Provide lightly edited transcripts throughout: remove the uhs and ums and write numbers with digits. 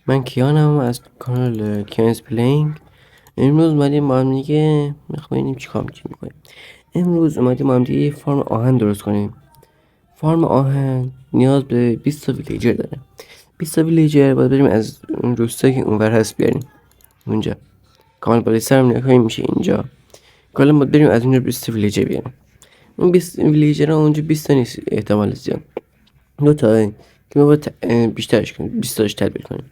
من کیانم از کانال کیانز پلینگ. امروز اومدیم با هم دیگه میخوایم چیکار میکنیم. امروز اومدیم با هم دیگه فارم آهن درست کنیم. فارم آهن نیاز به 20 تا ویلیجر داره. 20 تا ویلیجر باید بریم از اون روستایی که اونور هست بیاریم اونجا. کانال بالای سرم نگاهی میشه اینجا. کلا باید بریم از اونجا 20 تا ویلیجر بیاریم. اون 20 ویلیجر ها اونجا 20 تا نیست احتمال زیاد. دو تا که ما باید بیشترش کنیم، 20 تاش تبدیل کنیم.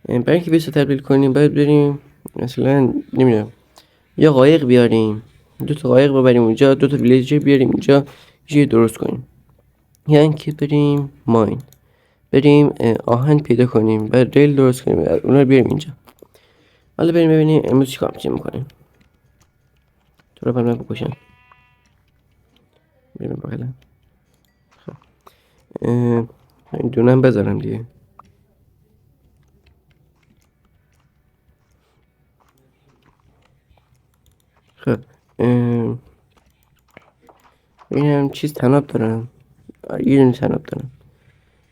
برای اینکه 20 تا تبدیل کنیم باید بریم مثلا نمیدونم یا قایق بیاریم، 2 تا قایق ببریم اونجا، 2 تا ویلیجر بیاریم اینجا یه درست کنیم، یا اینکه بریم ماین، بریم آهن پیدا کنیم، بعد ریل درست کنیم، اونا رو بیاریم اینجا. حالا بریم ببینیم امروز چیکار میکنیم. تو رو من بکشم. بریم بغلا. خب این دونم بذارم دیگه. خب ببینم چیز تناب دارم. یه دونه تناب دارم.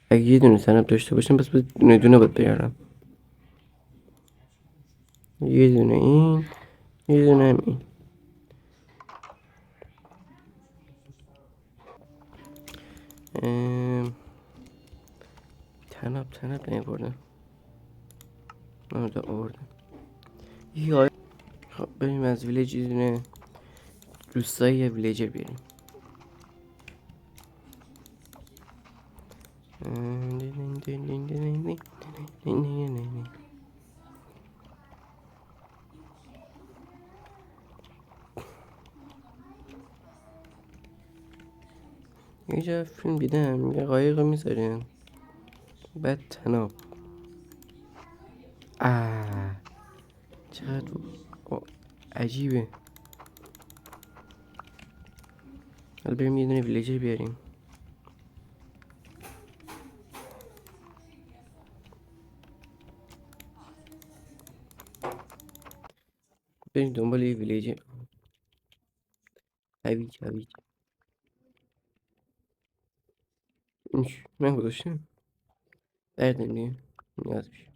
اگه یه دونه تناب داشته باشم پس دونه دونه باید بیارم. یه دونه این، یه دونه هم این. تناب نیاوردم. آوردم. یا خب بریم از ویلیج یه دونه روستایی یه ویلیجر بیاریم. یه جا فیلم دیدم یه قایق رو میذاریم بعد تناب. چقدر عجیبه. حالا بریم یه دونه ویلیجر بیاریم. بریم دنبال یه ویلیجر. هویج من گذاشتم بردیم دیگه نیاز بشه.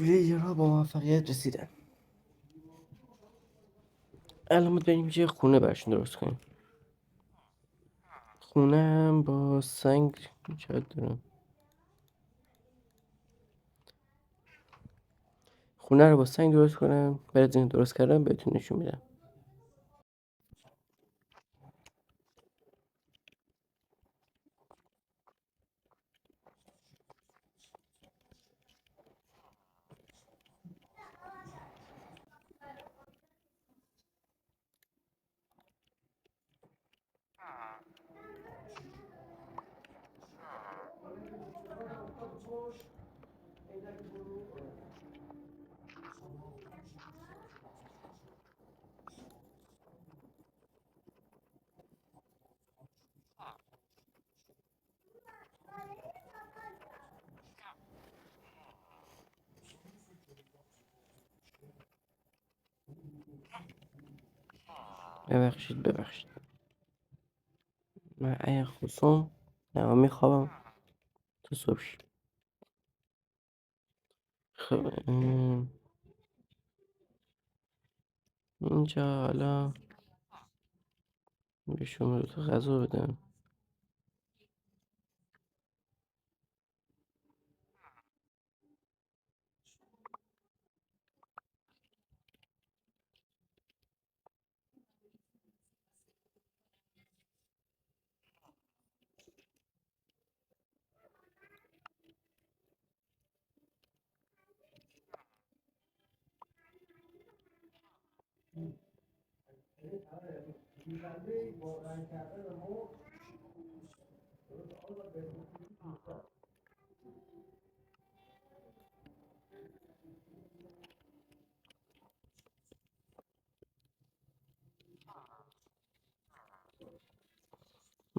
ویلیجرها با موفقیت رسیدن. الان باید بریم یه خونه براشون درست کنیم. خونه هم با سنگ چقدر دارم. خونه رو با سنگ درست کنم. بعد از این درست کردم بهتون نشون میدم. ببخشید من اگه خصوم نه من میخوابم تا صبح شد. خب اینجا حالا به شما دوتا غذا بدم.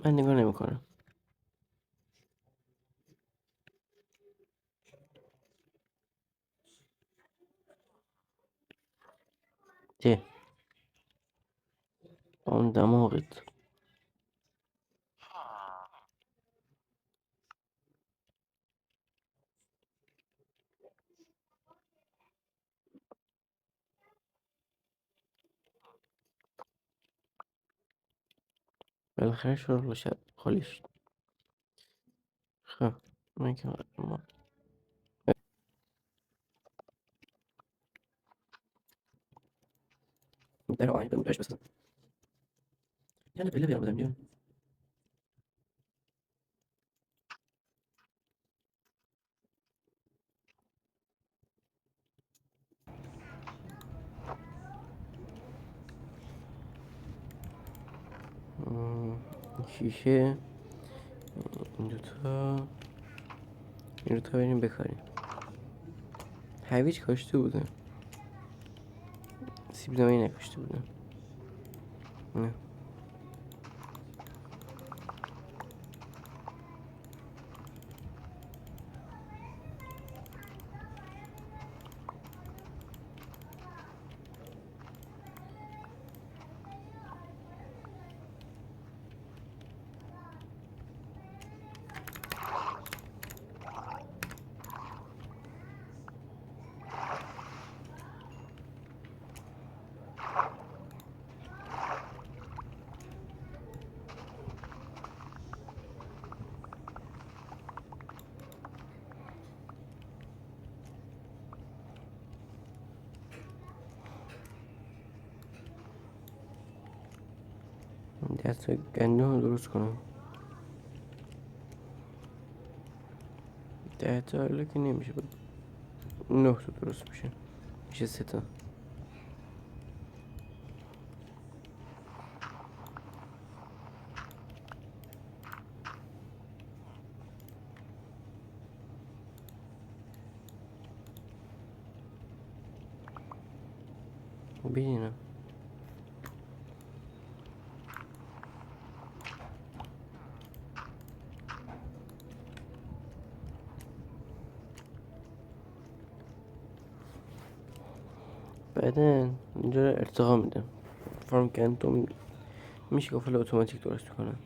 من نگاه نمیکنم. ده اون دماغت بالاخره شروع شد خالی شد. خب من که در آهنگ بهم بهش بزن. یعنی پله بیام بدم دیگه. شیشه این دوتا بریم بکاریم. هویج کاشته بودم. سیب زمینی نکاشته بودم. نه دست گندم درست کنم. 10 تا حالا که نمیشه بود. 9 تا درست میشه 3 تا. ببینم بعدا اینجا رو ارتقا میدم. فرم گندم میشه قفل اتوماتیک درست کنم.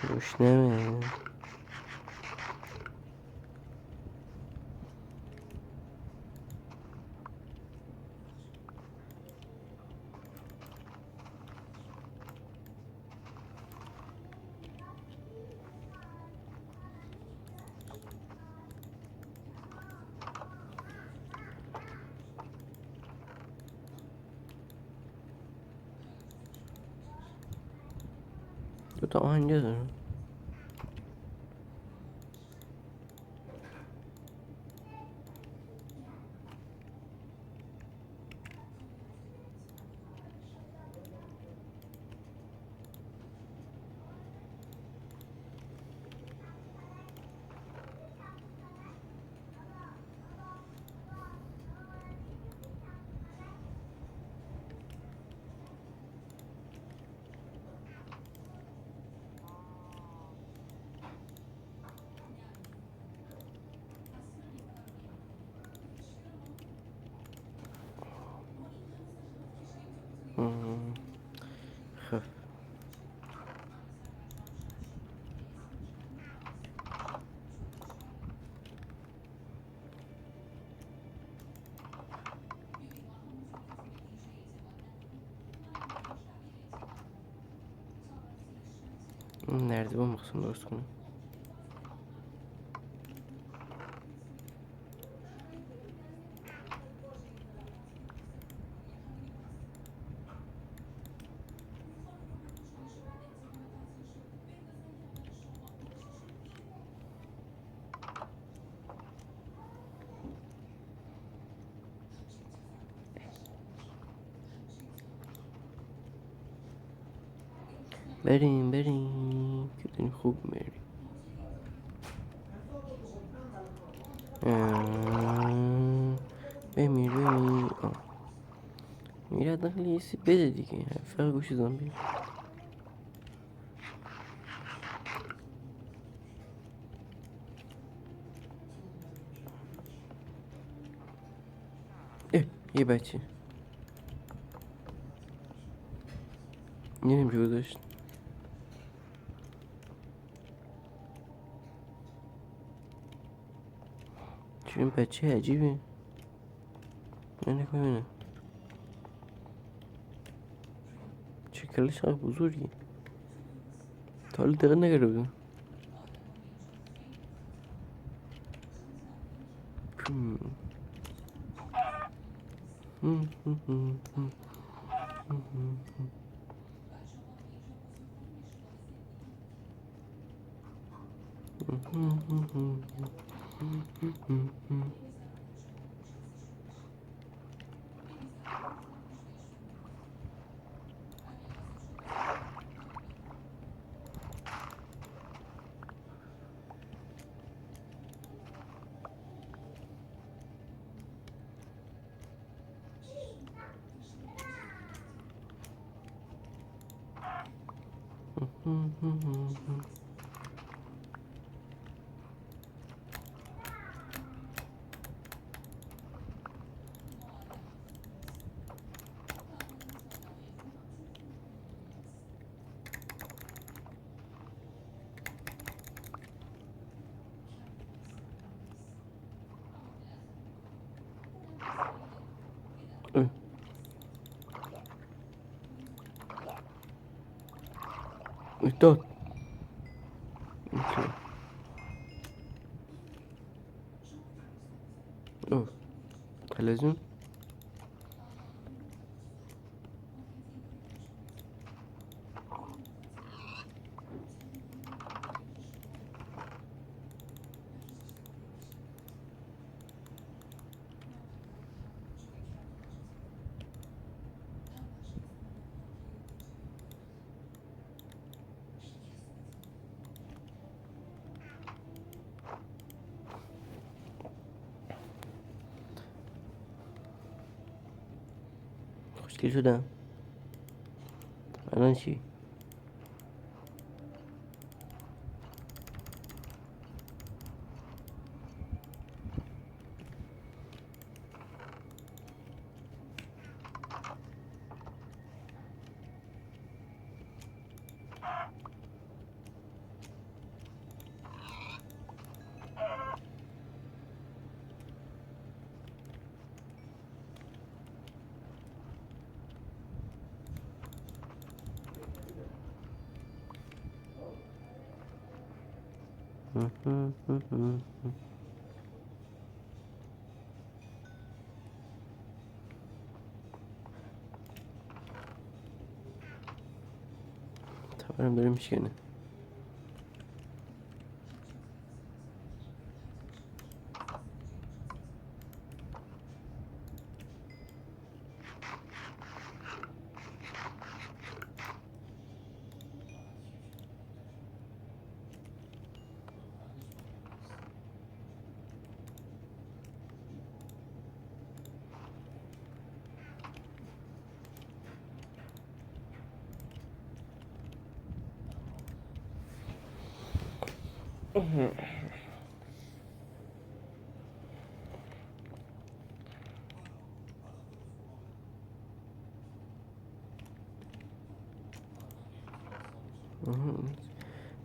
گشنمه. دوتا آهنگه دارم. خب این نردبان میخواستم درست کنم. بریم که دنی خوب میری. بمیر میره داخل یه سی بده دیگه. فقط گوشی زنبی. یه بچه نمیشه گذاشت. چون این بچه عجیبه. نه ببینم شکلش خیلی بزرگی. تا حالا دقیق نگرده بودم. داد تلویزیون. خوشگل شدم. الان چی؟ تبرم داره میشکنه.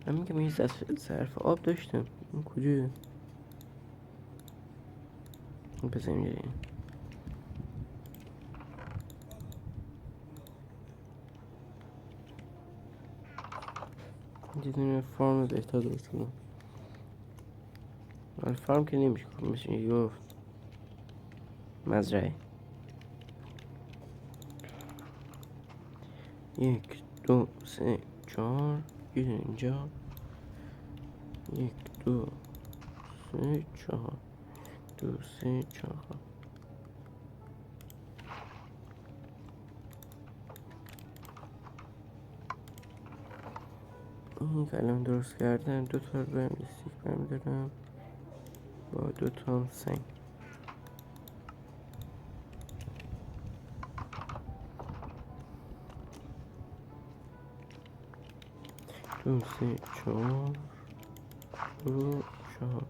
من میگم یه صرف آب داشتم، این کجاست؟ بزن اینجا. یه دونه فارم بهتر درست کنم. فارم که نمیشه میشه گفت مزرعه. 1 2 3 4 یه دونه اینجا. 1 2 3 4 2 3 4. این کلم درست کردم. 2 تا برم استیک برمیدارم با 2 تا سنگ. 2 3 4 2 4.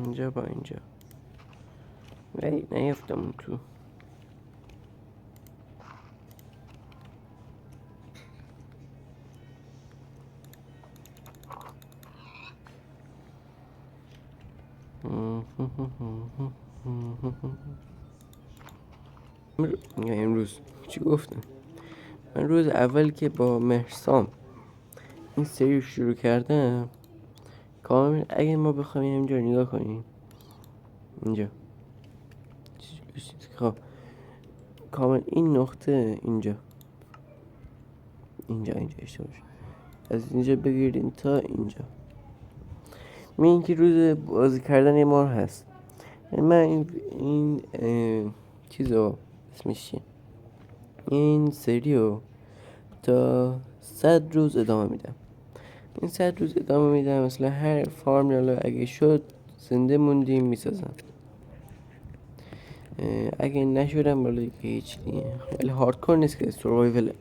اینجا با اینجا ولی نیفتم اون تو. امروز چی گفتم؟ من روز اول که با مهرسام این سری شروع کردم کامل، اگه ما بخوایم اینجا نگاه کنیم اینجا خب کامل این نقطه اینجا اشتباه شد. از اینجا بگیریم تا اینجا این که روز بازی کردن یه ماه هست. من این چیزو اسمش چیه، این سریو تا 100 روز ادامه میدم. این 100 روز ادامه میدم. مثلا هر فارمولا اگه شد زنده موندیم میسازم، اگه نشدم بالا که هیچ دیگه. ولی هاردکور نیست که سروایوله.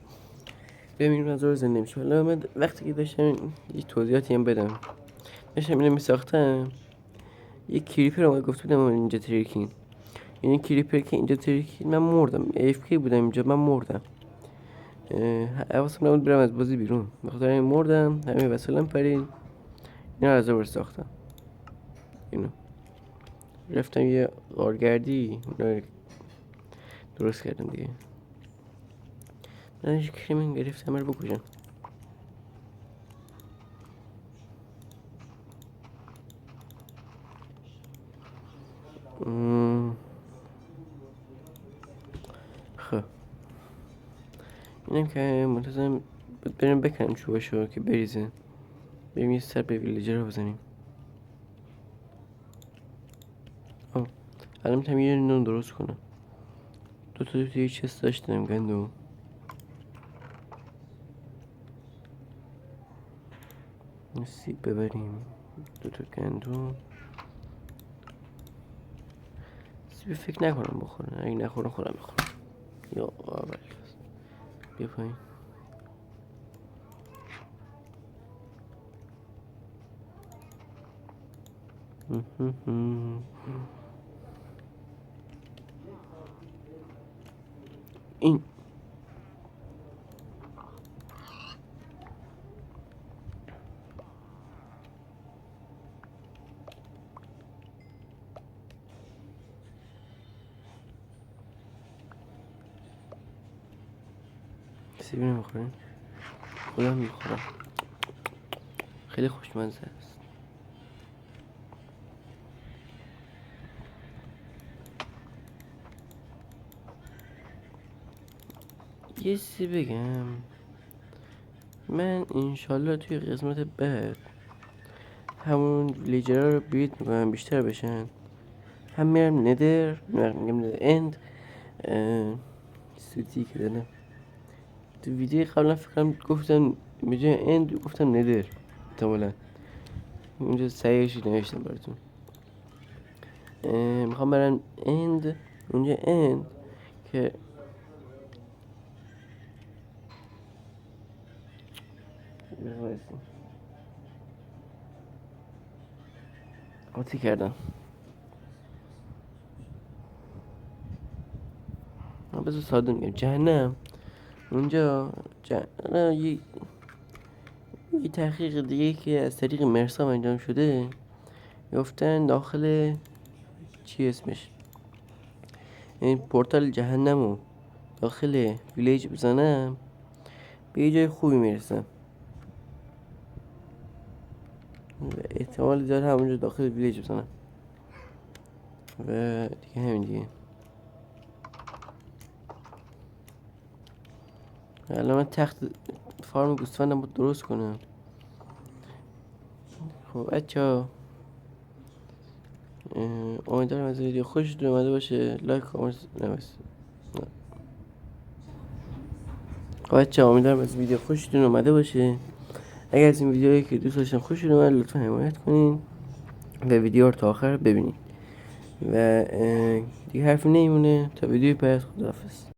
ببینیم از رو زنده میشه. حالا من وقتی که داشتم یه توضیحاتی هم بدم، داشتم اینو میساختم، یه کریپر رو گفت بودم اینجا تریکین. یعنی کریپر که اینجا تریکین من مردم. AFK بودم اینجا، من مردم. حواسم نبود برم از بازی بیرون، بخاطر این مردم. همه وسایلم پرید. اینا از رو ساختم. اینو رفتم یه غارگردی درست کردم دیگه. من هیچ کریمین گرفتم رو بکشم. خب اینم که منتظرم بریم بکنیم چوباشو که بریزه. بریم یه سر به ویلیجر رو بزنیم. الان میتونم یه نون درست کنم. دو تا توی چست داشتم گندو. سیب ببریم. دو تا گندو. سیب فکر نکنم بخورن. اگه نخورن خودم بخورم. یا اول بیا پایین. این سیبی نمیخورین؟ خودم میخورم. خیلی خوشمزه است. یه چیزی بگم، من انشالله توی قسمت بعد همون ویلیجرها رو بیت میکنم بیشتر بشن. هم میرم ندر، میگم ندر اند سوتی که دادم تو ویدیو قبلا فکرم گفتم بجای اند گفتم ندر احتمالا اونجا سعیشی نوشتم براتون. میخوام برم اند، اونجا اند که قاطی کردم. بذار ساده میگم جهنم اونجا یه تحقیق دیگه که از طریق مرسام انجام شده گفتن داخل چی اسمش این پورتال جهنمو داخل ویلیج بزنم به یه جای خوبی میرسم و احتمال زیاد همونجا داخل ویلیج بزنم و دیگه همین دیگه. الان من تخت فارم گوسفندم بود درست کنم. خب بچه‌ها امیدوارم از ویدیو خوشتون اومده باشه. لایک کامنت نویسید. خب بچه‌ها امیدوارم از ویدیو خوشتون اومده باشه. اگر از این ویدیویی که دوست داشتن خوشتون اومد لطفا حمایت کنین و ویدیو رو تا آخر ببینید و دیگه حرفی نمیمونه تا ویدیوی بعد. خداحافظ.